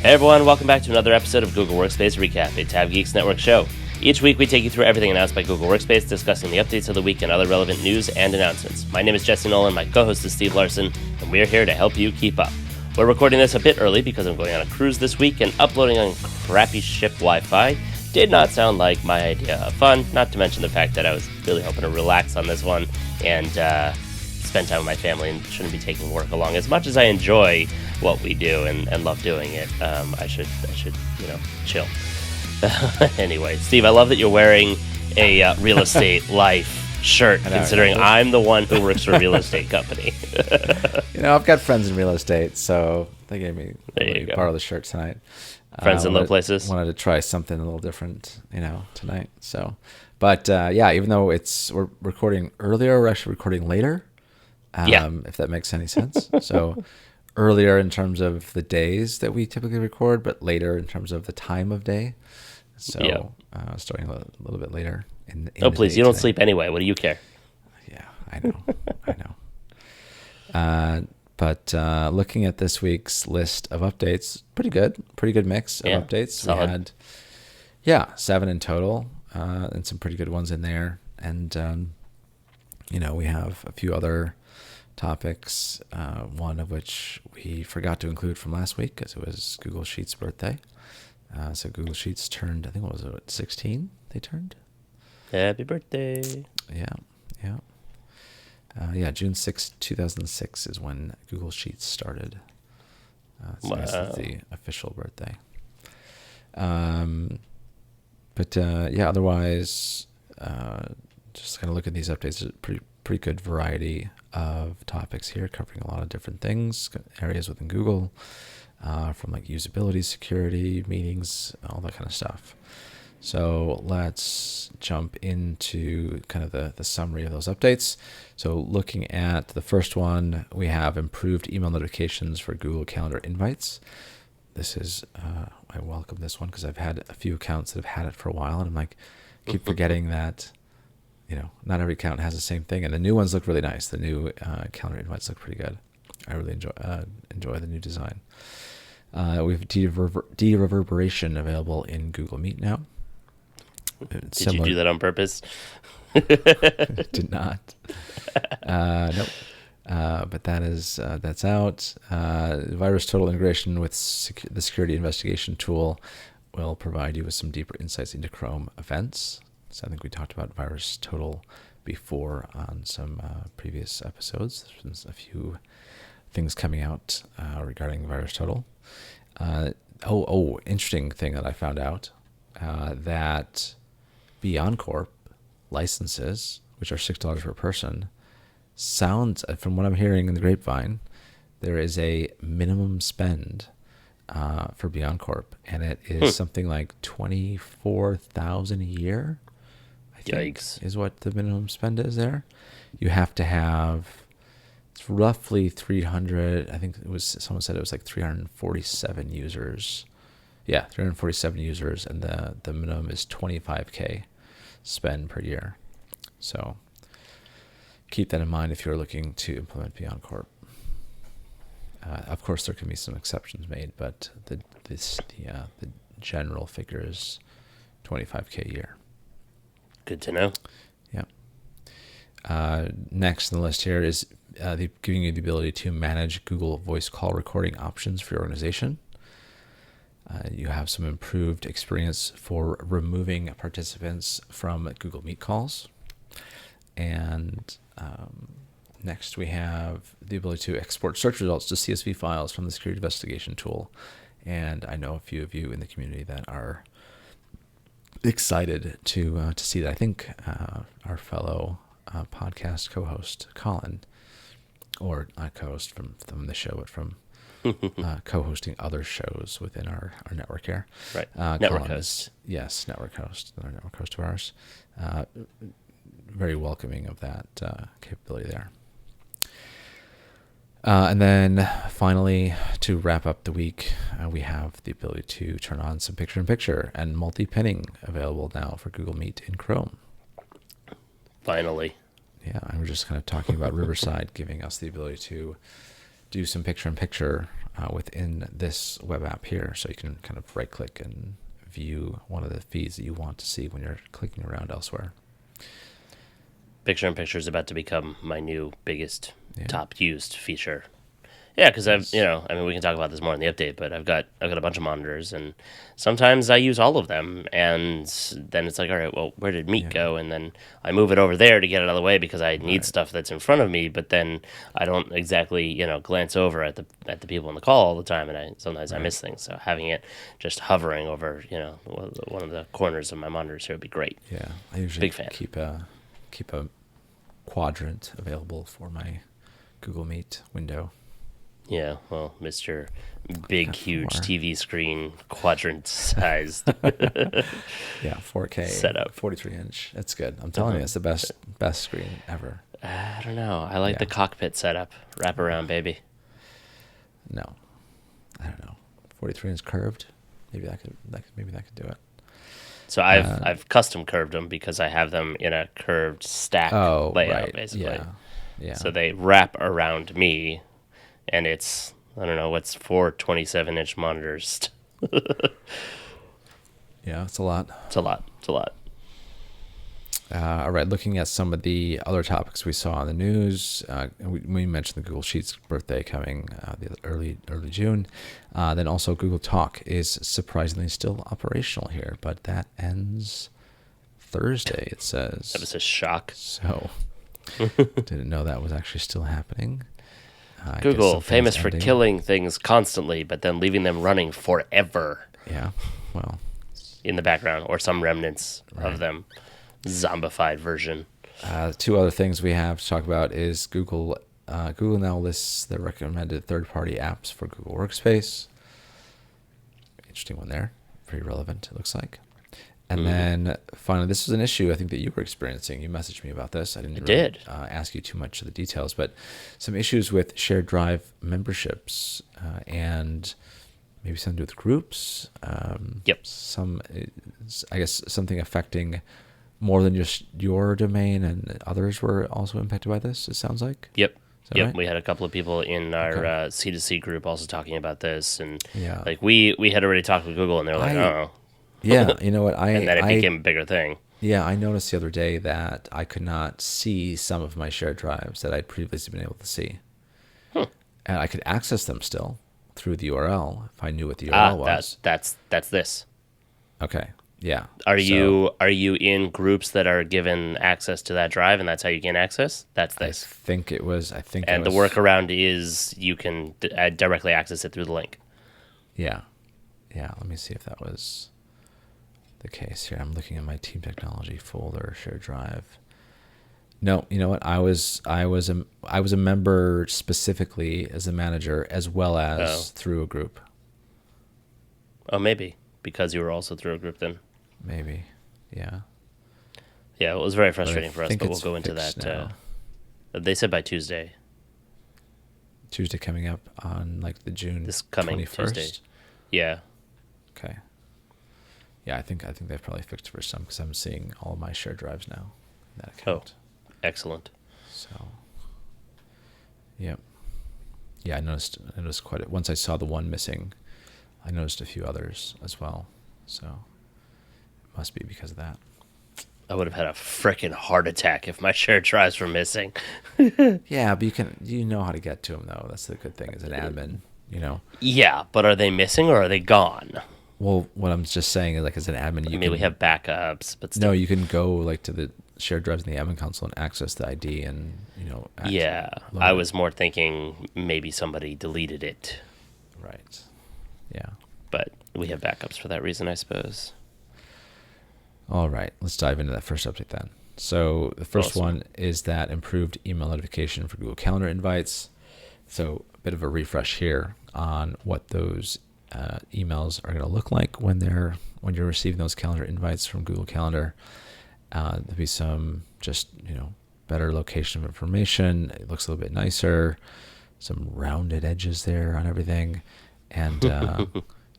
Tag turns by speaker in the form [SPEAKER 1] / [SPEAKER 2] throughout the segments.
[SPEAKER 1] Hey everyone, welcome back to another episode of Google Workspace Recap, a Tab Geeks Network show. Each week we take you through everything announced by Google Workspace, discussing the updates of the week and other relevant news and announcements. My name is Jesse Nolan, my co-host is Steve Larson, and we're here to help you keep up. We're recording this a bit early because I'm going on a cruise this week, and uploading on crappy ship Wi-Fi did not sound like my idea of fun, not to mention the fact that I was really hoping to relax on this one and spend time with my family and shouldn't be taking work along. As much as I enjoy what we do and love doing it, I should chill. Anyway, Steve, I love that you're wearing a real estate life shirt, considering I'm the one who works for a real estate company.
[SPEAKER 2] I've got friends in real estate, so they gave me part of the shirt tonight.
[SPEAKER 1] Friends in low places.
[SPEAKER 2] Wanted to try something a little different, tonight. So, but even though we're recording earlier, we're actually recording later. If that makes any sense. So earlier in terms of the days that we typically record, but later in terms of the time of day. So starting a little bit later.
[SPEAKER 1] Oh, please, you don't sleep anyway. What do you care?
[SPEAKER 2] Yeah, I know. But looking at this week's list of updates, pretty good mix of updates.
[SPEAKER 1] Solid.
[SPEAKER 2] We had 7 in total, and some pretty good ones in there. And we have a few other topics, one of which we forgot to include from last week because it was Google Sheets' birthday. So Google Sheets turned, I think, 16 they turned?
[SPEAKER 1] Happy birthday.
[SPEAKER 2] Yeah. June 6, 2006 is when Google Sheets started. So this is the official birthday. Otherwise, just kind of look at these updates. Pretty good variety of topics here, covering a lot of different things, areas within Google, from like usability, security, meetings, all that kind of stuff. So let's jump into kind of the summary of those updates. So looking at the first one, we have improved email notifications for Google Calendar invites. This is, I welcome this one because I've had a few accounts that have had it for a while, and I'm keep forgetting that, not every account has the same thing. And the new ones look really nice. The new calendar invites look pretty good. I really enjoy the new design. We have de-reverberation available in Google Meet now.
[SPEAKER 1] Did you do that on purpose?
[SPEAKER 2] Did not. Nope. But that's out. Virus Total integration with the security investigation tool will provide you with some deeper insights into Chrome events. So I think we talked about Virus Total before on some previous episodes. There's been a few things coming out regarding Virus Total. Interesting thing that I found out, that BeyondCorp licenses, which are $6 per person, sounds, from what I'm hearing in the grapevine, there is a minimum spend for BeyondCorp, and it is something like $24,000 a year. I think
[SPEAKER 1] Yikes.
[SPEAKER 2] Is what the minimum spend is there. You have to have, it's roughly 300. I think someone said it was like 347 users. Yeah, 347 users, and the minimum is $25K spend per year. So keep that in mind if you're looking to implement BeyondCorp. Of course, there can be some exceptions made, but the general figure is $25K a year.
[SPEAKER 1] Good to know.
[SPEAKER 2] Yeah. Next on the list here is giving you the ability to manage Google voice call recording options for your organization. You have some improved experience for removing participants from Google Meet calls. And next we have the ability to export search results to CSV files from the security investigation tool. And I know a few of you in the community that are excited to see that. I think our fellow podcast co-host, Colin, or not co-host from the show, but from co-hosting other shows within our network here.
[SPEAKER 1] Right. Network host.
[SPEAKER 2] Yes, network host. Another network host of ours. Very welcoming of that capability there. And then finally, to wrap up the week, we have the ability to turn on some picture-in-picture and multi-pinning available now for Google Meet in Chrome.
[SPEAKER 1] Finally.
[SPEAKER 2] Yeah, I was just kind of talking about Riverside giving us the ability to do some picture-in-picture within this web app here. So you can kind of right click and view one of the feeds that you want to see when you're clicking around elsewhere.
[SPEAKER 1] Picture-in-picture is about to become my new biggest top used feature. Yeah, because we can talk about this more in the update, but I've got a bunch of monitors, and sometimes I use all of them, and then it's like, all right, well, where did Meet go? And then I move it over there to get it out of the way because I need stuff that's in front of me, but then I don't exactly, glance over at the people in the call all the time, and sometimes I miss things. So having it just hovering over, one of the corners of my monitors here would be great.
[SPEAKER 2] Yeah, I usually
[SPEAKER 1] Big fan.
[SPEAKER 2] keep a quadrant available for my Google Meet window.
[SPEAKER 1] Yeah, well, Mr. Big, huge TV screen, quadrant sized.
[SPEAKER 2] Yeah, 4K
[SPEAKER 1] setup,
[SPEAKER 2] 43-inch. That's good. I'm telling you, it's the best screen ever.
[SPEAKER 1] I don't know. I like the cockpit setup. Wrap around, baby.
[SPEAKER 2] No, I don't know. 43-inch curved. Maybe that could do it.
[SPEAKER 1] So I've custom curved them because I have them in a curved stack layout, basically.
[SPEAKER 2] Yeah.
[SPEAKER 1] So they wrap around me. And it's, I don't know, what's 4 27-inch monitors?
[SPEAKER 2] Yeah, it's a lot.
[SPEAKER 1] It's a lot.
[SPEAKER 2] All right, looking at some of the other topics we saw in the news, we mentioned the Google Sheets birthday coming the early June. Then also Google Talk is surprisingly still operational here, but that ends Thursday, it says.
[SPEAKER 1] That was a shock.
[SPEAKER 2] So, didn't know that was actually still happening.
[SPEAKER 1] Google, famous for killing things constantly, but then leaving them running forever.
[SPEAKER 2] Yeah, well.
[SPEAKER 1] In the background, or some remnants of them. Zombified version.
[SPEAKER 2] Two other things we have to talk about is Google now lists the recommended third-party apps for Google Workspace. Interesting one there. Pretty relevant, it looks like. And then finally, this is an issue I think that you were experiencing. You messaged me about this. I didn't ask you too much of the details, but some issues with shared drive memberships and maybe something to do with groups.
[SPEAKER 1] Yep.
[SPEAKER 2] I guess something affecting more than just your domain, and others were also impacted by this, it sounds like.
[SPEAKER 1] Yep. Yep,
[SPEAKER 2] right?
[SPEAKER 1] We had a couple of people in our C2C group also talking about this, and
[SPEAKER 2] like
[SPEAKER 1] we had already talked with Google, and they're like, oh.
[SPEAKER 2] Yeah, you know what?
[SPEAKER 1] And then it became a bigger thing.
[SPEAKER 2] Yeah, I noticed the other day that I could not see some of my shared drives that I'd previously been able to see. And I could access them still through the URL if I knew what the URL was.
[SPEAKER 1] That's this.
[SPEAKER 2] Okay. Yeah.
[SPEAKER 1] Are you in groups that are given access to that drive, and that's how you gain access? That's this.
[SPEAKER 2] I think
[SPEAKER 1] the workaround is you can directly access it through the link.
[SPEAKER 2] Yeah. Yeah. Let me see if that was the case here. I'm looking at my Team Technology folder, shared drive. No, you know what? I was a member specifically as a manager as well as through a group.
[SPEAKER 1] Oh, maybe because you were also through a group then.
[SPEAKER 2] Maybe, yeah.
[SPEAKER 1] Yeah, it was very frustrating for us, but we'll go into that. They said by Tuesday.
[SPEAKER 2] Tuesday coming up on like the June
[SPEAKER 1] this coming
[SPEAKER 2] 21st?
[SPEAKER 1] Tuesday. Yeah.
[SPEAKER 2] Okay. Yeah, I think they've probably fixed it for some because I'm seeing all of my shared drives now in that account.
[SPEAKER 1] Oh, excellent.
[SPEAKER 2] So, yep. Yeah, I noticed quite a, once I saw the one missing, I noticed a few others as well. So, it must be because of that.
[SPEAKER 1] I would have had a freaking heart attack if my shared drives were missing.
[SPEAKER 2] Yeah, but you know how to get to them though. That's the good thing as an admin, you know.
[SPEAKER 1] Yeah, but are they missing or are they gone?
[SPEAKER 2] Well, what I'm just saying is, like, as an admin,
[SPEAKER 1] we have backups, but still.
[SPEAKER 2] No, you can go like to the shared drives in the admin console and access the ID, and
[SPEAKER 1] Yeah, I was more thinking maybe somebody deleted it.
[SPEAKER 2] Right. Yeah.
[SPEAKER 1] But we have backups for that reason, I suppose.
[SPEAKER 2] All right, let's dive into that first update then. So the first one is that improved email notification for Google Calendar invites. So a bit of a refresh here on what those emails are going to look like when you're receiving those calendar invites from Google Calendar. There'll be some just better location of information. It looks a little bit nicer, some rounded edges there on everything, and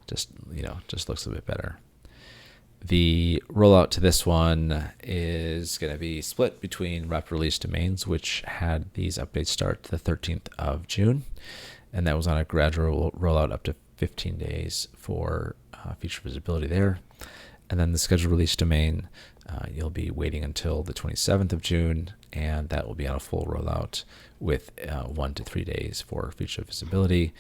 [SPEAKER 2] just looks a little bit better. The rollout to this one is going to be split between rapid release domains, which had these updates start the 13th of June, and that was on a gradual rollout up to 15 days for feature visibility there. And then the scheduled release domain, you'll be waiting until the 27th of June, and that will be on a full rollout with 1 to 3 days for feature visibility,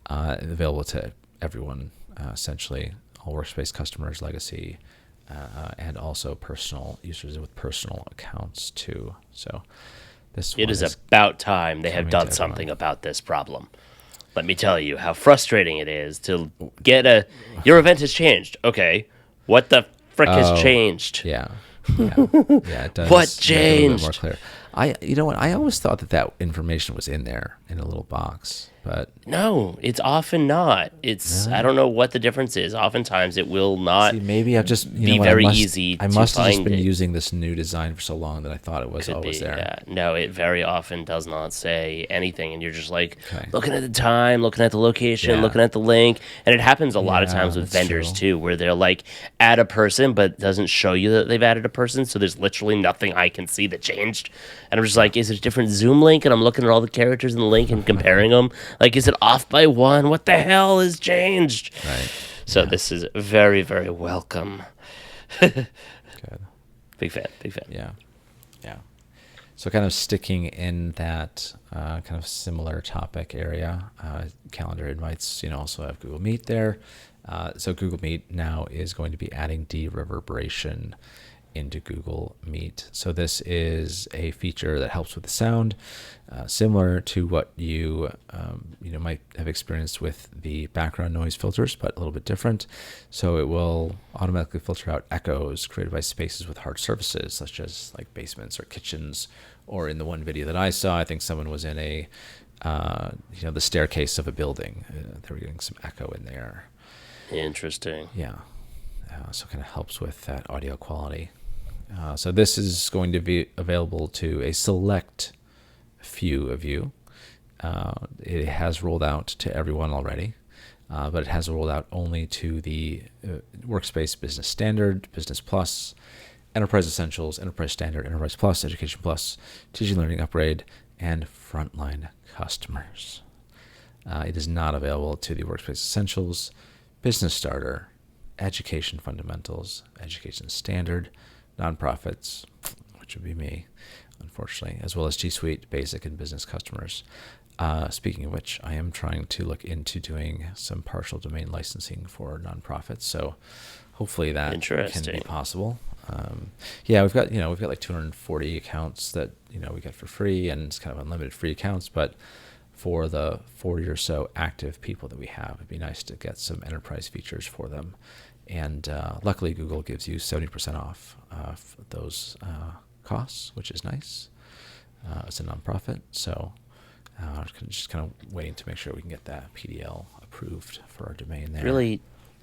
[SPEAKER 2] available to everyone, essentially, all Workspace customers, legacy, and also personal users with personal accounts too. So this
[SPEAKER 1] it is about time they have done something about this problem. Let me tell you how frustrating it is to get your event has changed. Okay, what the frick has changed?
[SPEAKER 2] Yeah, it does.
[SPEAKER 1] What
[SPEAKER 2] make it a little bit more
[SPEAKER 1] changed?
[SPEAKER 2] clear. You know what? I always thought that information was in there in a little box, but
[SPEAKER 1] No, it's often not. It's I don't know what the difference is. Oftentimes, it will not.
[SPEAKER 2] see, maybe I've just
[SPEAKER 1] be very easy
[SPEAKER 2] I
[SPEAKER 1] to
[SPEAKER 2] must have just
[SPEAKER 1] find
[SPEAKER 2] been
[SPEAKER 1] it.
[SPEAKER 2] using this new design for so long that I thought it was
[SPEAKER 1] Could
[SPEAKER 2] always
[SPEAKER 1] be,
[SPEAKER 2] there.
[SPEAKER 1] yeah. No, it very often does not say anything, and you're just like
[SPEAKER 2] Okay.
[SPEAKER 1] looking at the time, looking at the location,
[SPEAKER 2] Yeah.
[SPEAKER 1] looking at the link, and it happens a lot of
[SPEAKER 2] Yeah,
[SPEAKER 1] times with
[SPEAKER 2] that's
[SPEAKER 1] vendors
[SPEAKER 2] true.
[SPEAKER 1] too, where they'll like add a person, but doesn't show you that they've added a person, so there's literally nothing I can see that changed, and I'm just like, is it a different Zoom link? And I'm looking at all the characters in the link and comparing them, like, is it off by one? What the hell has changed?
[SPEAKER 2] Right.
[SPEAKER 1] So this is very, very welcome.
[SPEAKER 2] Good.
[SPEAKER 1] Big fan, big fan.
[SPEAKER 2] Yeah. So kind of sticking in that kind of similar topic area, calendar invites, also have Google Meet there. So Google Meet now is going to be adding dereverberation into Google Meet. So this is a feature that helps with the sound, similar to what you might have experienced with the background noise filters, but a little bit different. So it will automatically filter out echoes created by spaces with hard surfaces, such as like basements or kitchens. Or in the one video that I saw, I think someone was in the staircase of a building. They were getting some echo in there.
[SPEAKER 1] Interesting.
[SPEAKER 2] Yeah. So it kind of helps with that audio quality. So this is going to be available to a select few of you. It has rolled out to everyone already, but it has rolled out only to the Workspace Business Standard, Business Plus, Enterprise Essentials, Enterprise Standard, Enterprise Plus, Education Plus, Teaching Learning Upgrade, and Frontline customers. It is not available to the Workspace Essentials, Business Starter, Education Fundamentals, Education Standard, Nonprofits, which would be me, unfortunately, as well as G Suite, Basic, and Business customers. Speaking of which, I am trying to look into doing some partial domain licensing for nonprofits, so hopefully that can be possible. We've got like 240 accounts that we get for free, and it's kind of unlimited free accounts, but for the 40 or so active people that we have, it'd be nice to get some enterprise features for them. And luckily, Google gives you 70% off those costs, which is nice. It's a nonprofit, so just kind of waiting to make sure we can get that PDL approved for our domain there.
[SPEAKER 1] Really,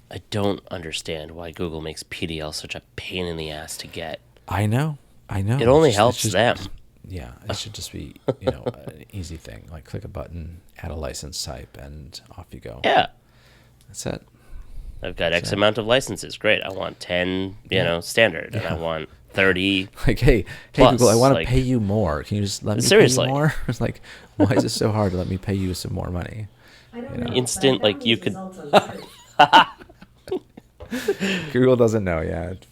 [SPEAKER 1] I don't understand why Google makes PDL such a pain in the ass to get.
[SPEAKER 2] I know.
[SPEAKER 1] It only helps them.
[SPEAKER 2] Yeah, it should just be an easy thing. Like click a button, add a license type, and off you go.
[SPEAKER 1] Yeah.
[SPEAKER 2] That's it.
[SPEAKER 1] I've got X amount of licenses. Great. I want 10, standard, and I want 30.
[SPEAKER 2] Like, hey
[SPEAKER 1] plus,
[SPEAKER 2] Google, I want to pay you more. Can you just let me
[SPEAKER 1] Seriously.
[SPEAKER 2] pay you more? It's like, why is it so hard to let me pay you some more money?
[SPEAKER 3] I don't know.
[SPEAKER 1] Instant, like, you could-
[SPEAKER 2] Google doesn't know yet.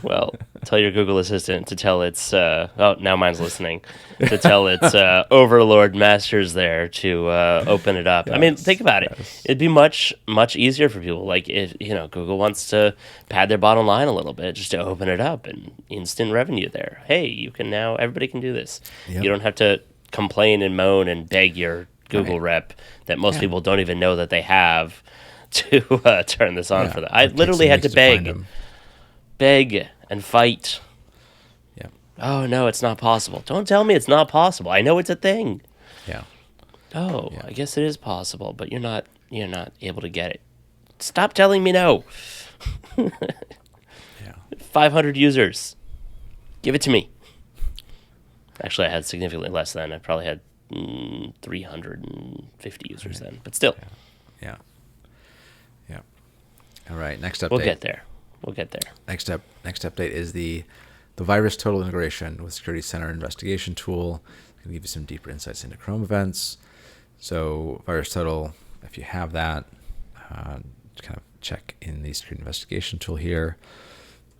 [SPEAKER 1] Well, tell your Google Assistant to tell its, now mine's listening, to tell its overlord masters there to open it up. I mean, think about it. It'd be much, much easier for people. Like, if, Google wants to pad their bottom line a little bit, just to open it up and instant revenue there. Hey, you can now, everybody can do this.
[SPEAKER 2] Yep.
[SPEAKER 1] You don't have to complain and moan and beg your Google rep that most people don't even know that they have to turn this on for them. I literally had to beg and fight.
[SPEAKER 2] Yeah.
[SPEAKER 1] Oh no, it's not possible. Don't tell me it's not possible. I know it's a thing.
[SPEAKER 2] Yeah.
[SPEAKER 1] Oh, I guess it is possible, but you're not able to get it. Stop telling me no.
[SPEAKER 2] Yeah.
[SPEAKER 1] 500 users. Give it to me. Actually, I had significantly less then. I probably had 350 users then, but still.
[SPEAKER 2] Yeah. All right. Next update.
[SPEAKER 1] We'll get there.
[SPEAKER 2] Next update is the virus total integration with Security Center investigation tool. It's going to give you some deeper insights into Chrome events. So VirusTotal, if you have that, kind of check in the screen investigation tool here.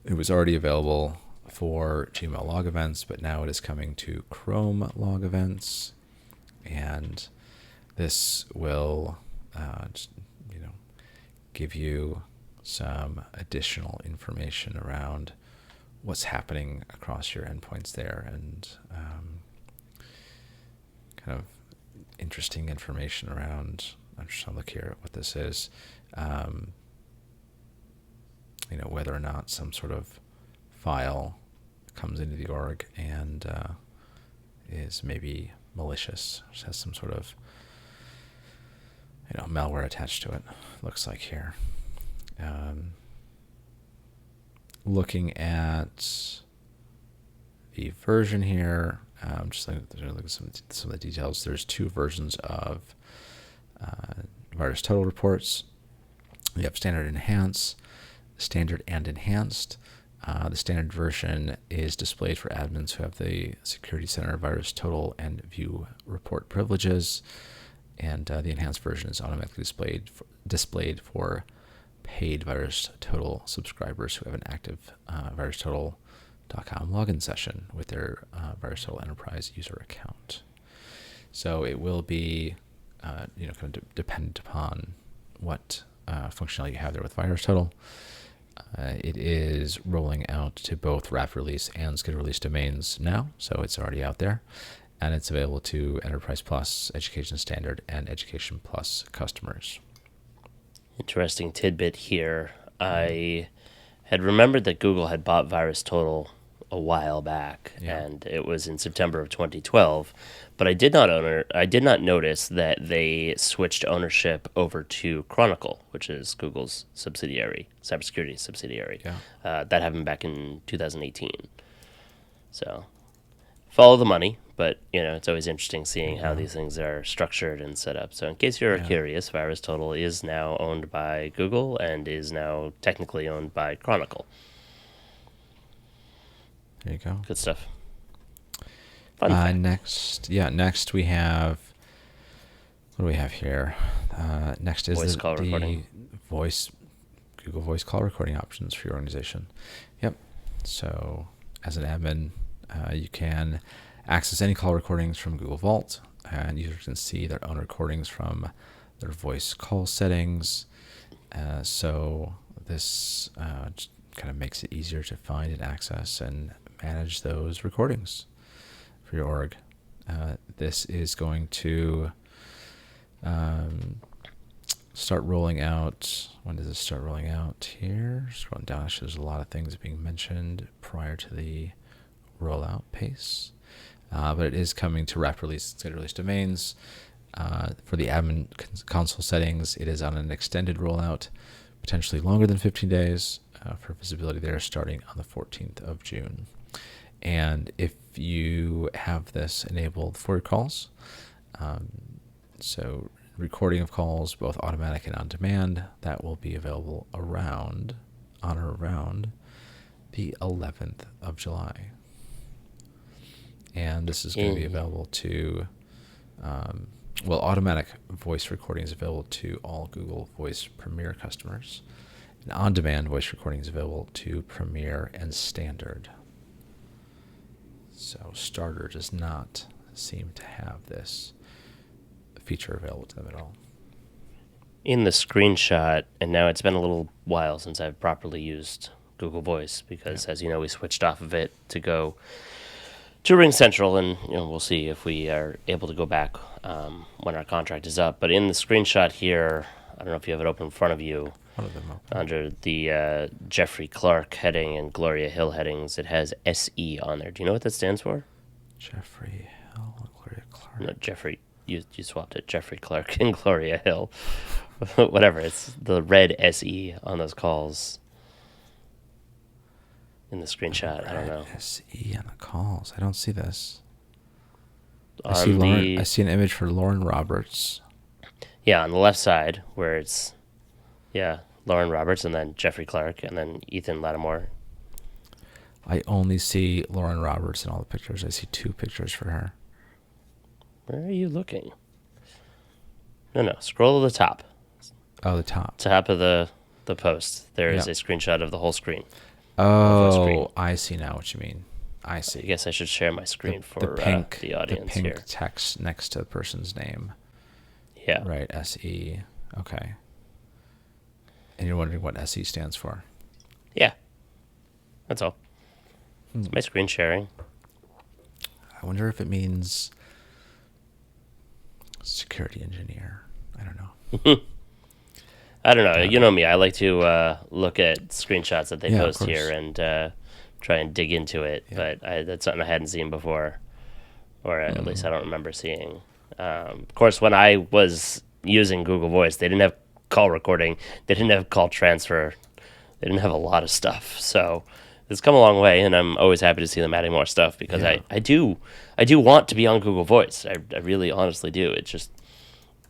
[SPEAKER 2] It was already available for Gmail log events, but now it is coming to Chrome log events, and this will just, give you some additional information around what's happening across your endpoints there, and kind of interesting information around. I'm just trying to look here at what this is. Whether or not some sort of file comes into the org and is maybe malicious, just has some sort of malware attached to it. Looks like here. Looking at the version here, just look at some of the details. There's 2 versions of VirusTotal reports. You have standard and enhanced. The standard version is displayed for admins who have the Security Center VirusTotal and View report privileges, and the enhanced version is automatically displayed for paid VirusTotal subscribers who have an active VirusTotal.com login session with their VirusTotal Enterprise user account. So it will be, kind of dependent upon what functionality you have there with VirusTotal. It is rolling out to both rapid release and scheduled release domains now, so it's already out there, and it's available to Enterprise Plus, Education Standard, and Education Plus customers.
[SPEAKER 1] Interesting tidbit here. I had remembered that Google had bought VirusTotal a while back, and it was in September of 2012. But I did not notice that they switched ownership over to Chronicle, which is Google's cybersecurity subsidiary. That happened back in 2018. So follow the money, but it's always interesting seeing how these things are structured and set up. So in case you're curious, VirusTotal is now owned by Google and is now technically owned by Chronicle.
[SPEAKER 2] There you go.
[SPEAKER 1] Good stuff.
[SPEAKER 2] Next we have, what do we have here? Next is
[SPEAKER 1] voice call recording.
[SPEAKER 2] Google Voice call recording options for your organization. Yep. So as an admin, you can access any call recordings from Google Vault, and users can see their own recordings from their voice call settings. So this kind of makes it easier to find and access and manage those recordings for your org. This is going to start rolling out. When does it start rolling out here? Scrolling down, actually, there's a lot of things being mentioned prior to the rollout pace. But it is coming to rapid release and scheduled release domains. For the admin console settings, it is on an extended rollout, potentially longer than 15 days for visibility there, starting on the 14th of June. And if you have this enabled for your calls, so recording of calls, both automatic and on demand, that will be available on or around the 11th of July. And this is going to be available to, automatic voice recording is available to all Google Voice Premier customers. And on-demand voice recording is available to Premier and Standard. So Starter does not seem to have this feature available to them at all.
[SPEAKER 1] In the screenshot, and now it's been a little while since I've properly used Google Voice because, as you know, we switched off of it to go to Ring Central, and we'll see if we are able to go back when our contract is up. But in the screenshot here, I don't know if you have it open in front of you.
[SPEAKER 2] One of them open.
[SPEAKER 1] Under the Jeffrey Clark heading and Gloria Hill headings, it has SE on there. Do you know what that stands for?
[SPEAKER 2] Jeffrey Hill, Gloria Clark.
[SPEAKER 1] No, Jeffrey. You swapped it. Jeffrey Clark and Gloria Hill. Whatever. It's the red SE on those calls. In the screenshot, I don't know.
[SPEAKER 2] SE on the calls. I don't see this.
[SPEAKER 1] I
[SPEAKER 2] see an image for Lauren Roberts.
[SPEAKER 1] Yeah, on the left side where it's, Lauren Roberts and then Jeffrey Clark and then Ethan Lattimore.
[SPEAKER 2] I only see Lauren Roberts in all the pictures. I see 2 pictures for her.
[SPEAKER 1] Where are you looking? No. Scroll to the top.
[SPEAKER 2] Oh, the top.
[SPEAKER 1] Top of the post. There is
[SPEAKER 2] Yep.
[SPEAKER 1] a screenshot of the whole screen.
[SPEAKER 2] Oh, I see now what you mean. I see.
[SPEAKER 1] I guess I should share my screen for the audience
[SPEAKER 2] the pink
[SPEAKER 1] here.
[SPEAKER 2] text next to the person's name.
[SPEAKER 1] Yeah.
[SPEAKER 2] Right, SE. Okay. And you're wondering what SE stands for?
[SPEAKER 1] Yeah. That's all. It's my screen sharing.
[SPEAKER 2] I wonder if it means security engineer. I don't know.
[SPEAKER 1] I don't know. You know me. I like to look at screenshots that they
[SPEAKER 2] Yeah, of
[SPEAKER 1] post here
[SPEAKER 2] course.
[SPEAKER 1] and try and dig into it.
[SPEAKER 2] Yeah.
[SPEAKER 1] But that's something I hadn't seen before, or at least I don't remember seeing. Of course, when I was using Google Voice, they didn't have call recording. They didn't have call transfer. They didn't have a lot of stuff. So it's come a long way, and I'm always happy to see them adding more stuff because
[SPEAKER 2] Yeah.
[SPEAKER 1] I do want to be on Google Voice. I really honestly do. It's just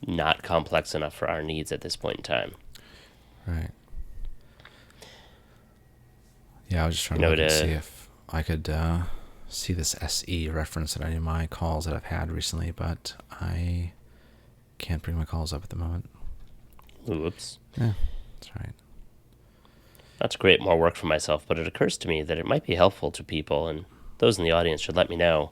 [SPEAKER 1] not complex enough for our needs at this point in time.
[SPEAKER 2] Right. Yeah, I was just trying to look and see if I could see this SE reference in any of my calls that I've had recently, but I can't bring my calls up at the moment.
[SPEAKER 1] Oops.
[SPEAKER 2] Yeah, that's right.
[SPEAKER 1] Not to create more work for myself, but it occurs to me that it might be helpful to people, and those in the audience should let me know.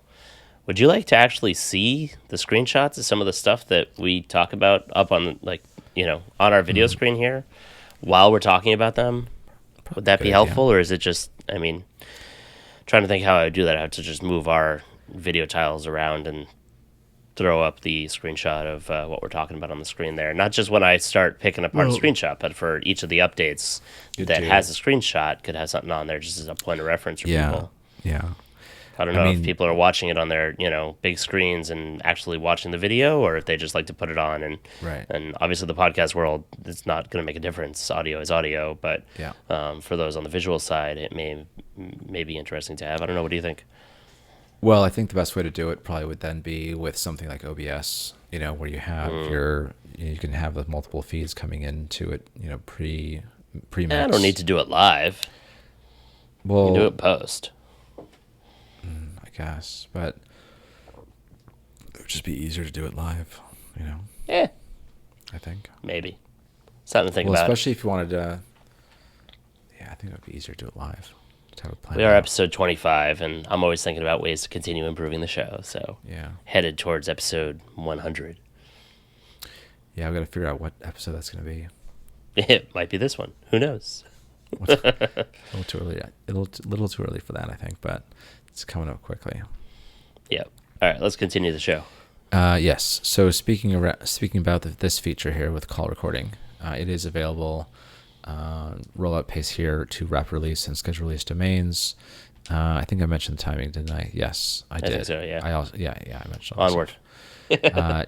[SPEAKER 1] Would you like to actually see the screenshots of some of the stuff that we talk about up on, on our video screen here while we're talking about them? Would that be helpful, or is it just, trying to think how I would do that. I have to just move our video tiles around and throw up the screenshot of what we're talking about on the screen there. Not just when I start picking apart a screenshot, but for each of the updates that has a screenshot, could have something on there just as a point of reference for people.
[SPEAKER 2] Yeah.
[SPEAKER 1] I don't know if people are watching it on their, big screens and actually watching the video, or if they just like to put it on. And
[SPEAKER 2] Right.
[SPEAKER 1] And obviously the podcast world, it's not going to make a difference. Audio is audio, but for those on the visual side, it may be interesting to have. I don't know. What do you think?
[SPEAKER 2] Well, I think the best way to do it probably would then be with something like OBS, where you have you can have the multiple feeds coming into it, pre-mixed.
[SPEAKER 1] I don't need to do it live.
[SPEAKER 2] Well,
[SPEAKER 1] you can do it post.
[SPEAKER 2] I guess, but it would just be easier to do it live,
[SPEAKER 1] Yeah.
[SPEAKER 2] I think.
[SPEAKER 1] Maybe. Something to think about.
[SPEAKER 2] Especially if you wanted to. Yeah, I think it would be easier to do it live.
[SPEAKER 1] We are episode 25, and I'm always thinking about ways to continue improving the show. So, headed towards episode 100.
[SPEAKER 2] Yeah, I've got to figure out what episode that's going to be.
[SPEAKER 1] It might be this one. Who knows?
[SPEAKER 2] A little too early. A little too early for that, I think, but it's coming up quickly.
[SPEAKER 1] Yeah. All right, let's continue the show.
[SPEAKER 2] Yes. So speaking about this feature here with call recording, it is available. Rollout pace here to wrap release and schedule release domains. I think I mentioned the timing, didn't I? Yes, I did.
[SPEAKER 1] I think so, yeah.
[SPEAKER 2] I mentioned
[SPEAKER 1] Onward.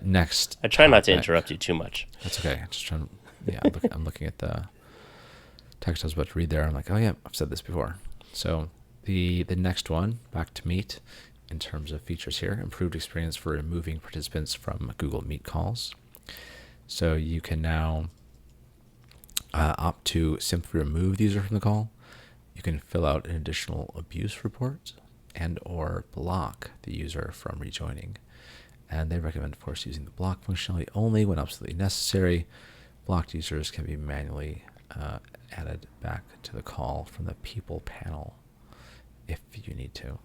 [SPEAKER 2] Next.
[SPEAKER 1] I try not to interrupt you too much.
[SPEAKER 2] That's okay. Just trying. Yeah, I'm looking at the text I was about to read there. I'm like, oh yeah, I've said this before. So the next one, back to Meet, in terms of features here, improved experience for removing participants from Google Meet calls. So you can now opt to simply remove the user from the call. You can fill out an additional abuse report and or block the user from rejoining. And they recommend, of course, using the block functionality only when absolutely necessary. Blocked users can be manually added back to the call from the people panel if you need to.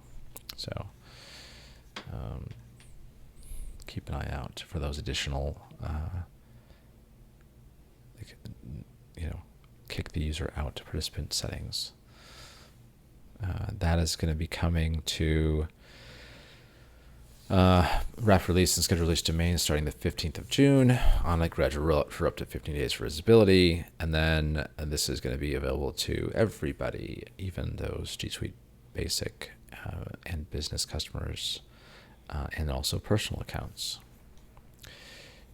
[SPEAKER 2] So keep an eye out for those additional kick the user out to participant settings. That is going to be coming to wrap release and schedule release domains starting the 15th of June on a gradual rollout for up to 15 days for visibility. And then this is going to be available to everybody, even those G Suite Basic and business customers and also personal accounts.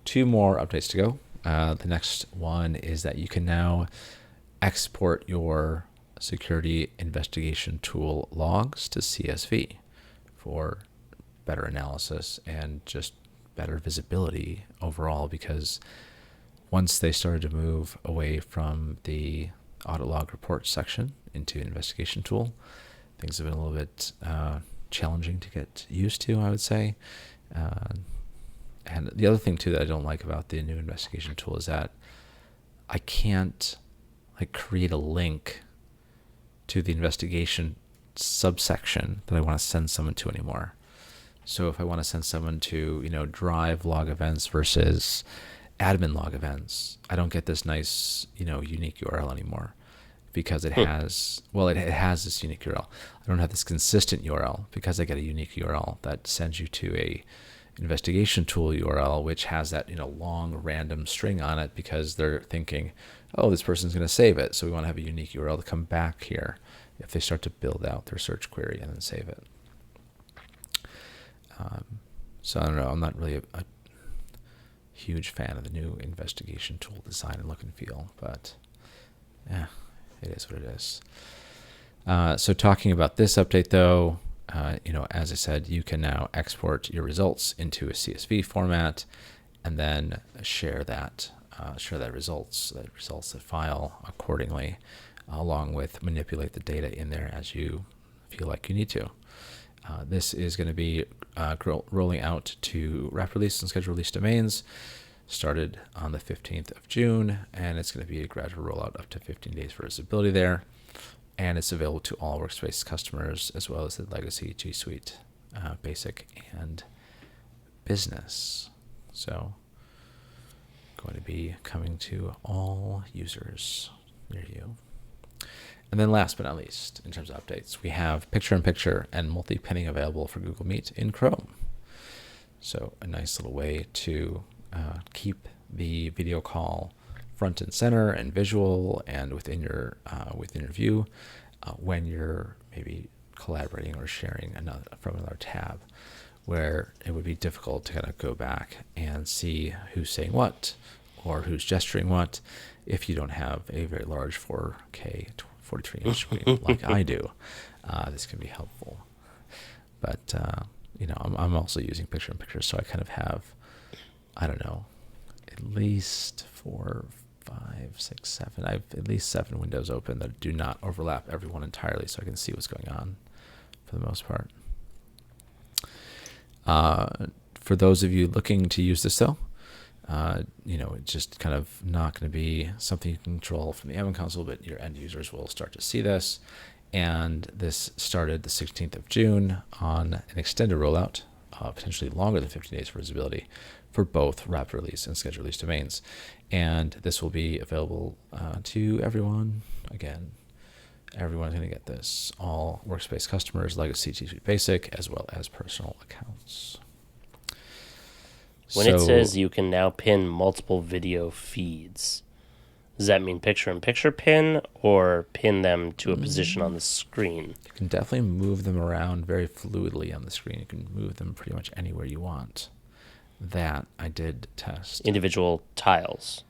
[SPEAKER 2] 2 more updates to go. The next one is that you can now export your security investigation tool logs to CSV for better analysis and just better visibility overall, because once they started to move away from the audit log report section into investigation tool, things have been a little bit challenging to get used to, I would say. And the other thing too that I don't like about the new investigation tool is that I can't like create a link to the investigation subsection that I want to send someone to anymore. So if I want to send someone to, drive log events versus admin log events, I don't get this nice, unique URL anymore because it has, it has this unique URL. I don't have this consistent URL because I get a unique URL that sends you to a investigation tool URL, which has that, long random string on it because they're thinking, oh, this person's going to save it. So we want to have a unique URL to come back here if they start to build out their search query and then save it. So I don't know. I'm not really a huge fan of the new investigation tool design and look and feel, but yeah, it is what it is. So talking about this update though, as I said, you can now export your results into a CSV format and then share that results, that file accordingly, along with manipulate the data in there as you feel like you need to. This is going to be rolling out to wrap release and schedule release domains, started on the 15th of June, and it's going to be a gradual rollout up to 15 days for visibility there. And it's available to all Workspace customers as well as the legacy G Suite, Basic and Business. So going to be coming to all users near you. And then last but not least, in terms of updates, we have picture-in-picture and multi-pinning available for Google Meet in Chrome. So a nice little way to keep the video call front and center and visual and within your view when you're maybe collaborating or sharing from another tab, where it would be difficult to kind of go back and see who's saying what or who's gesturing what if you don't have a very large 4K 43-inch screen like I do. This can be helpful. But I'm also using picture-in-picture, so I kind of have, I don't know, at least 4, 5, 6, 7. I have at least 7 windows open that do not overlap everyone entirely, so I can see what's going on for the most part. For those of you looking to use this though, it's just kind of not going to be something you can control from the admin console, but your end users will start to see this. And this started the 16th of June on an extended rollout, potentially longer than 15 days for visibility for both rapid release and scheduled release domains. And this will be available to everyone. Again, everyone's going to get this. All Workspace customers, legacy G Suite Basic, as well as personal accounts.
[SPEAKER 1] When it says you can now pin multiple video feeds, does that mean picture-in-picture pin or pin them to a position on the screen?
[SPEAKER 2] You can definitely move them around very fluidly on the screen. You can move them pretty much anywhere you want. That I did test.
[SPEAKER 1] Individual tiles.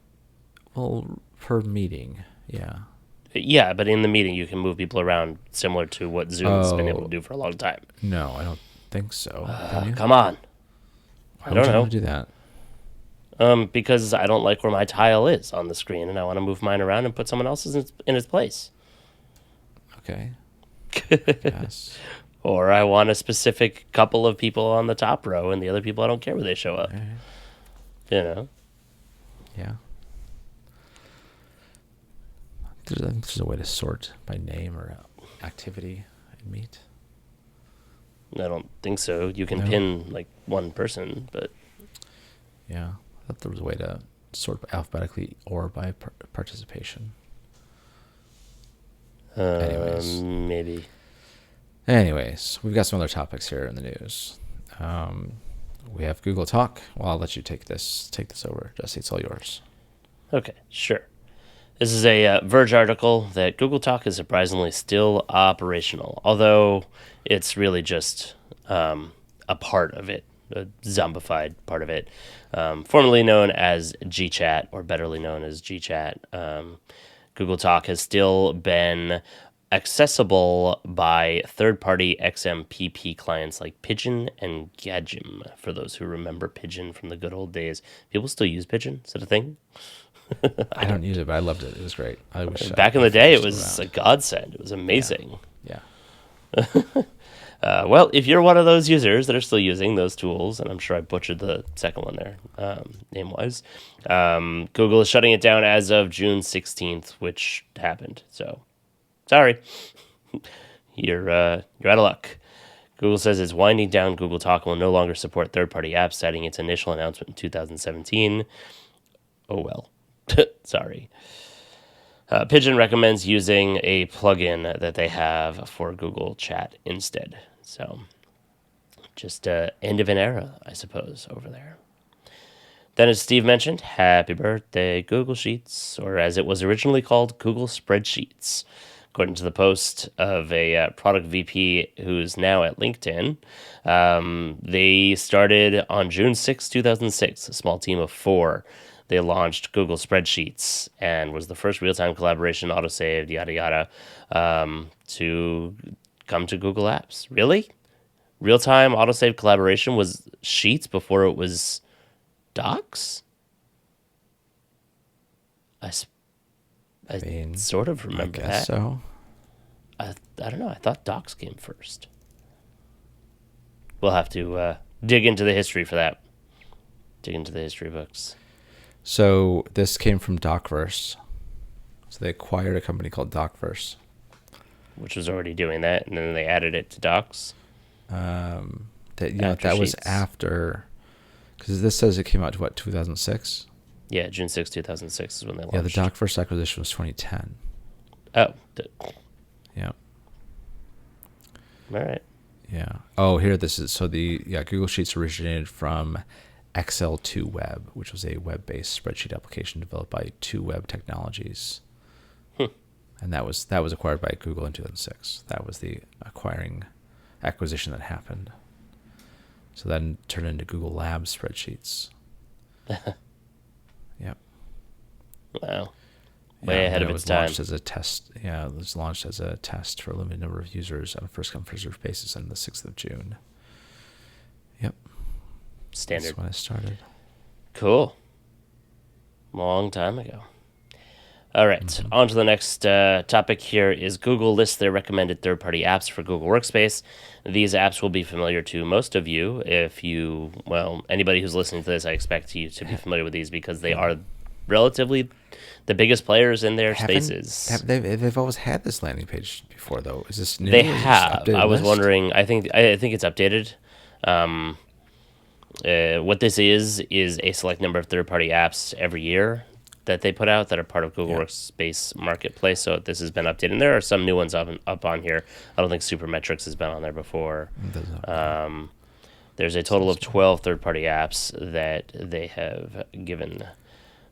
[SPEAKER 2] Well, per meeting, yeah.
[SPEAKER 1] Yeah, but in the meeting you can move people around similar to what Zoom's been able to do for a long time.
[SPEAKER 2] No, I don't think so.
[SPEAKER 1] Come on.
[SPEAKER 2] Why
[SPEAKER 1] I don't
[SPEAKER 2] would you
[SPEAKER 1] know.
[SPEAKER 2] want to do that?
[SPEAKER 1] Because I don't like where my tile is on the screen, and I want to move mine around and put someone else's in its place.
[SPEAKER 2] Okay. Yes.
[SPEAKER 1] Or I want a specific couple of people on the top row, and the other people I don't care where they show up.
[SPEAKER 2] Right.
[SPEAKER 1] Yeah.
[SPEAKER 2] There's a way to sort by name or activity in Meet.
[SPEAKER 1] I don't think so. You can pin like one person, but
[SPEAKER 2] yeah, I thought there was a way to sort alphabetically or by participation.
[SPEAKER 1] Maybe.
[SPEAKER 2] Anyways, we've got some other topics here in the news. We have Google Talk. Well, I'll let you take this over. Jesse, it's all yours.
[SPEAKER 1] Okay, sure. This is a Verge article that Google Talk is surprisingly still operational, although it's really just a part of it, a zombified part of it, formerly known as GChat, or betterly known as GChat. Google Talk has still been accessible by third-party XMPP clients like Pigeon and Gadgem, for those who remember Pigeon from the good old days. People still use Pigeon? Is that a thing?
[SPEAKER 2] I don't use it, but I loved it. It was great.
[SPEAKER 1] Back in the day, it was a godsend. It was amazing.
[SPEAKER 2] Yeah.
[SPEAKER 1] Well, if you're one of those users that are still using those tools, and I'm sure I butchered the second one there, name-wise, Google is shutting it down as of June 16th, which happened. So, sorry, you're out of luck. Google says it's winding down Google Talk and will no longer support third-party apps, citing its initial announcement in 2017. Oh well, sorry. Pigeon recommends using a plugin that they have for Google Chat instead. So, just end of an era, I suppose, over there. Then, as Steve mentioned, happy birthday, Google Sheets, or as it was originally called, Google Spreadsheets. According to the post of a product VP who's now at LinkedIn, they started on June 6, 2006, a small team of 4. They launched Google Spreadsheets and was the first real-time collaboration, autosaved, yada, yada, to come to Google Apps. Really? Real-time autosave collaboration was Sheets before it was Docs? I
[SPEAKER 2] mean,
[SPEAKER 1] sort of remember
[SPEAKER 2] I guess
[SPEAKER 1] that.
[SPEAKER 2] so.
[SPEAKER 1] I don't know. I thought Docs came first. We'll have to dig into the history for that. Dig into the history books.
[SPEAKER 2] So this came from Docverse. So they acquired a company called Docverse,
[SPEAKER 1] Which was already doing that, and then they added it to Docs.
[SPEAKER 2] That
[SPEAKER 1] After
[SPEAKER 2] was
[SPEAKER 1] Sheets.
[SPEAKER 2] after, because this says it came out to what, 2006?
[SPEAKER 1] Yeah, June 6, 2006 is when they launched.
[SPEAKER 2] Yeah, the Docverse acquisition was 2010.
[SPEAKER 1] Oh,
[SPEAKER 2] Yeah.
[SPEAKER 1] all right.
[SPEAKER 2] Yeah. Oh, here this is. So Google Sheets originated from Excel2 Web, which was a web-based spreadsheet application developed by 2Web Technologies. And that was acquired by Google in 2006. That was the acquisition that happened. So then turned into Google Labs spreadsheets. Yep.
[SPEAKER 1] Wow. Way ahead of its time.
[SPEAKER 2] Launched as a test. Yeah, it was launched as a test for a limited number of users on a first-come, first-served basis on the 6th of June. Yep.
[SPEAKER 1] Standard.
[SPEAKER 2] That's when it started.
[SPEAKER 1] Cool. Long time ago. All right, on to the next topic here is Google lists their recommended third-party apps for Google Workspace. These apps will be familiar to most of you anybody who's listening to this, I expect you to be familiar with these because they are relatively the biggest players in their spaces.
[SPEAKER 2] They've always had this landing page before, though. Is this new?
[SPEAKER 1] They have. I was wondering. I think it's updated. What this is a select number of third-party apps every year that they put out that are part of Google Workspace Marketplace. So this has been updated. And there are some new ones up on here. I don't think Supermetrics has been on there before. There's a total of 12 third-party apps that they have given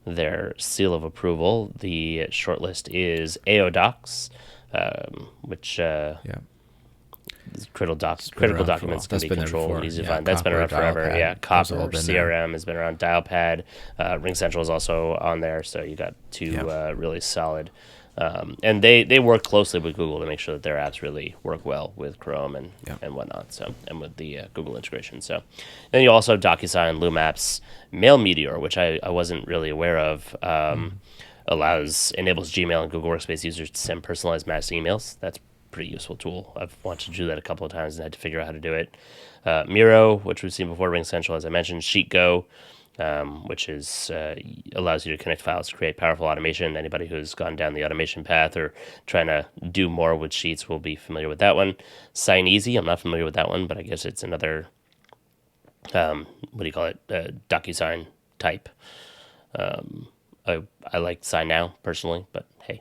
[SPEAKER 1] their seal of approval. The shortlist is AODocs, which critical documents can be controlled and easy to find. That's been around forever. Yeah, Copper, CRM has been around. Dialpad, RingCentral is also on there. So you got two really solid. And they work closely with Google to make sure that their apps really work well with Chrome and whatnot. So and with the Google integration. So then you also have DocuSign, Loom Apps, Mail Meteor, which I wasn't really aware of. Enables Gmail and Google Workspace users to send personalized mass emails. That's pretty useful tool. I've wanted to do that a couple of times and had to figure out how to do it. Miro, which we've seen before, RingCentral, as I mentioned. SheetGo, which is allows you to connect files to create powerful automation. Anybody who's gone down the automation path or trying to do more with Sheets will be familiar with that one. SignEasy, I'm not familiar with that one, but I guess it's another, DocuSign type. I like Sign Now personally, but hey.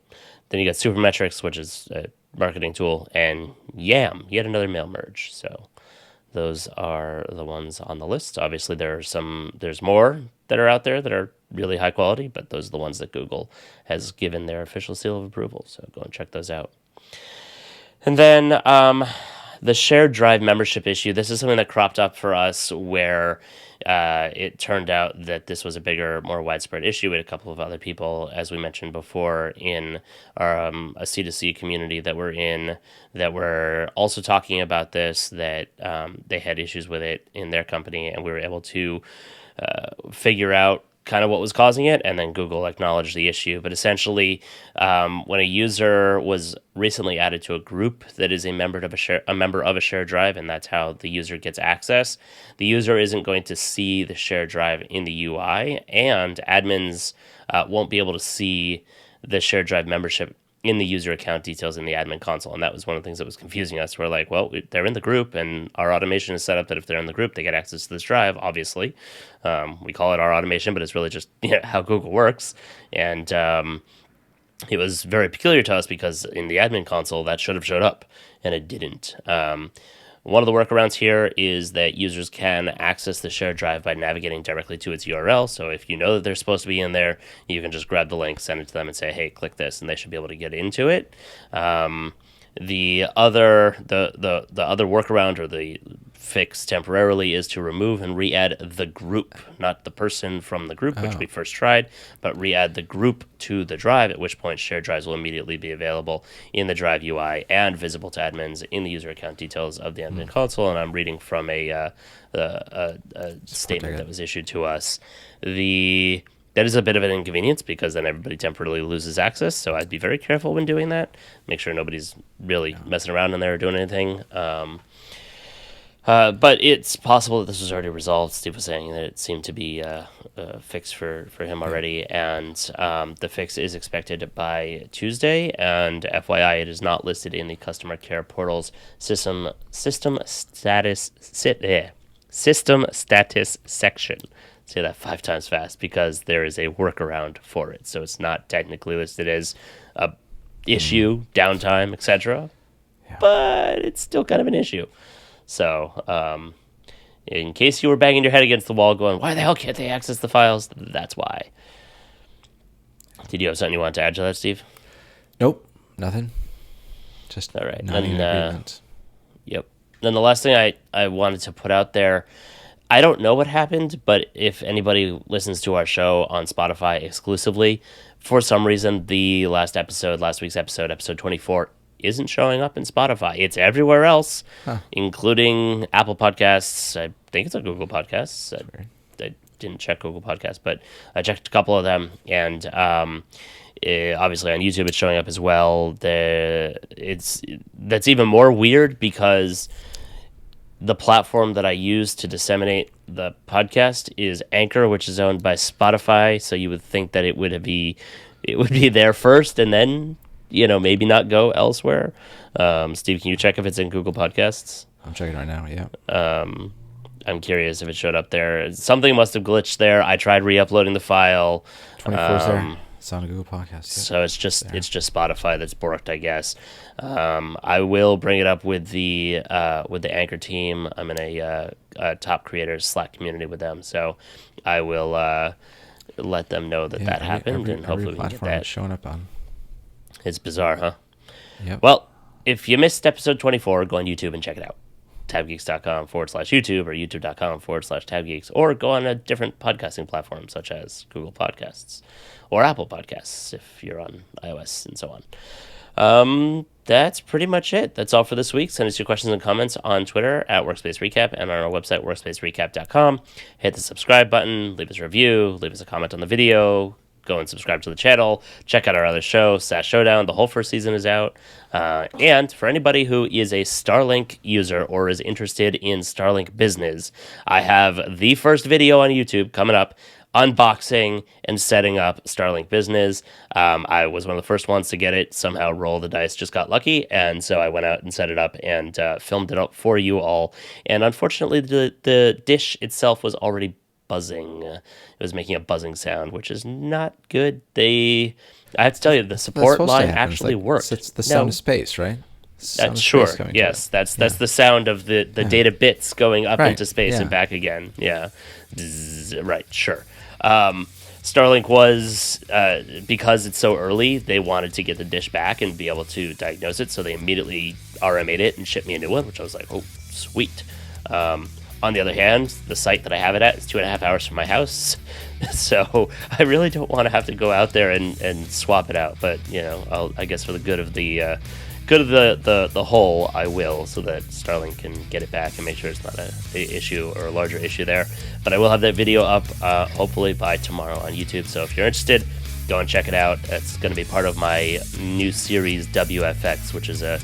[SPEAKER 1] Then you got Supermetrics, which is a marketing tool, and Yam, yet another mail merge. So those are the ones on the list. Obviously, there's more that are out there that are really high quality, but those are the ones that Google has given their official seal of approval. So go and check those out. And then the shared drive membership issue. This is something that cropped up for us where it turned out that this was a bigger, more widespread issue with a couple of other people, as we mentioned before, in our, a C2C community that we're in, that were also talking about this, that they had issues with it in their company, and we were able to figure out kind of what was causing it, and then Google acknowledged the issue. But essentially, when a user was recently added to a group that is a member of a shared drive, and that's how the user gets access, the user isn't going to see the shared drive in the UI, and admins won't be able to see the shared drive membership in the user account details in the admin console. And that was one of the things that was confusing us. We're like, well, they're in the group, and our automation is set up that if they're in the group, they get access to this drive, obviously. We call it our automation, but it's really just how Google works. And it was very peculiar to us because in the admin console, that should have showed up, and it didn't. One of the workarounds here is that users can access the shared drive by navigating directly to its URL. So if you know that they're supposed to be in there, you can just grab the link, send it to them, and say, hey, click this, and they should be able to get into it. The other workaround, or the fix temporarily, is to remove and re-add the group, not the person from the group, which we first tried, but re-add the group to the drive, at which point shared drives will immediately be available in the drive UI and visible to admins in the user account details of the admin console. And I'm reading from a statement that was issued to us. That is a bit of an inconvenience because then everybody temporarily loses access. So I'd be very careful when doing that. Make sure nobody's really messing around in there or doing anything. But it's possible that this was already resolved. Steve was saying that it seemed to be fixed for him already. And the fix is expected by Tuesday. And FYI, it is not listed in the customer care portal's system status section. Say that 5 times fast, because there is a workaround for it. So it's not technically listed as a issue, downtime, etc. But it's still kind of an issue. So in case you were banging your head against the wall going, why the hell can't they access the files? That's why. Did you have something you wanted to add to that, Steve?
[SPEAKER 2] Nope, nothing. Just
[SPEAKER 1] all right.
[SPEAKER 2] agreement.
[SPEAKER 1] Yep. Then the last thing I wanted to put out there, I don't know what happened, but if anybody listens to our show on Spotify exclusively, for some reason, the last week's episode 24, isn't showing up in Spotify. It's everywhere else, including Apple Podcasts. I think it's on Google Podcasts. I didn't check Google Podcasts, but I checked a couple of them, and obviously on YouTube it's showing up as well. That's even more weird because the platform that I use to disseminate the podcast is Anchor, which is owned by Spotify. So you would think that it would be there first, and then maybe not go elsewhere. Steve, can you check if it's in Google Podcasts?
[SPEAKER 2] I'm checking right now. Yeah.
[SPEAKER 1] I'm curious if it showed up there. Something must have glitched there. I tried re-uploading the file.
[SPEAKER 2] 24's there. It's on a Google Podcast.
[SPEAKER 1] So it's just Spotify that's borked, I guess. I will bring it up with the Anchor team. I'm in a top creators Slack community with them, so I will let them know that happened, and hopefully we can get that
[SPEAKER 2] showing up on.
[SPEAKER 1] It's bizarre, huh?
[SPEAKER 2] Yep.
[SPEAKER 1] Well, if you missed episode 24, go on YouTube and check it out. tabgeeks.com/YouTube or youtube.com/tabgeeks, or go on a different podcasting platform such as Google Podcasts or Apple Podcasts if you're on iOS and so on. That's pretty much it. That's all for this week. Send us your questions and comments on Twitter at Workspace Recap and on our website, workspacerecap.com. Hit the subscribe button, leave us a review, leave us a comment on the video, go and subscribe to the channel. Check out our other show, SaaS Showdown. The whole first season is out. And for anybody who is a Starlink user or is interested in Starlink business, I have the first video on YouTube coming up unboxing and setting up Starlink business. I was one of the first ones to get it. Somehow roll the dice, just got lucky. And so I went out and set it up and filmed it up for you all. And unfortunately, the dish itself was already buzzing. It was making a buzzing sound, which is not good. I have to tell you, the support line actually worked.
[SPEAKER 2] It's the sound of space, right?
[SPEAKER 1] Sure. Yes, that's the sound of the data bits going up into space and back again. Yeah. Right. Sure. Starlink was, because it's so early, they wanted to get the dish back and be able to diagnose it, so they immediately RMA'd it and shipped me a new one, which I was like, oh, sweet. On the other hand, the site that I have it at is 2.5 hours from my house, so I really don't want to have to go out there and swap it out. But I guess for the good of the go to the whole, I will, so that Starlink can get it back and make sure it's not a issue or a larger issue there. But I will have that video up hopefully by tomorrow on YouTube. So if you're interested, go and check it out. It's going to be part of my new series WFX, which is a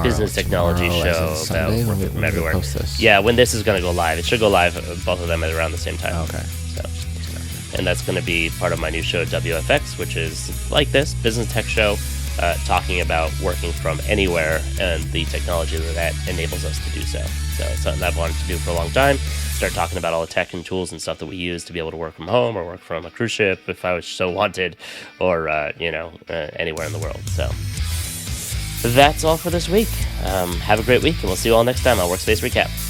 [SPEAKER 1] business technology show about working from everywhere. Yeah, when this is going to go live. It should go live, both of them at around the same time.
[SPEAKER 2] Okay.
[SPEAKER 1] So, and that's going to be part of my new show WFX, which is like this, business tech show, talking about working from anywhere and the technology that enables us to do so. So it's something I've wanted to do for a long time. Start talking about all the tech and tools and stuff that we use to be able to work from home or work from a cruise ship if I was so wanted, or anywhere in the world. So that's all for this week. Have a great week, and we'll see you all next time on Workspace Recap.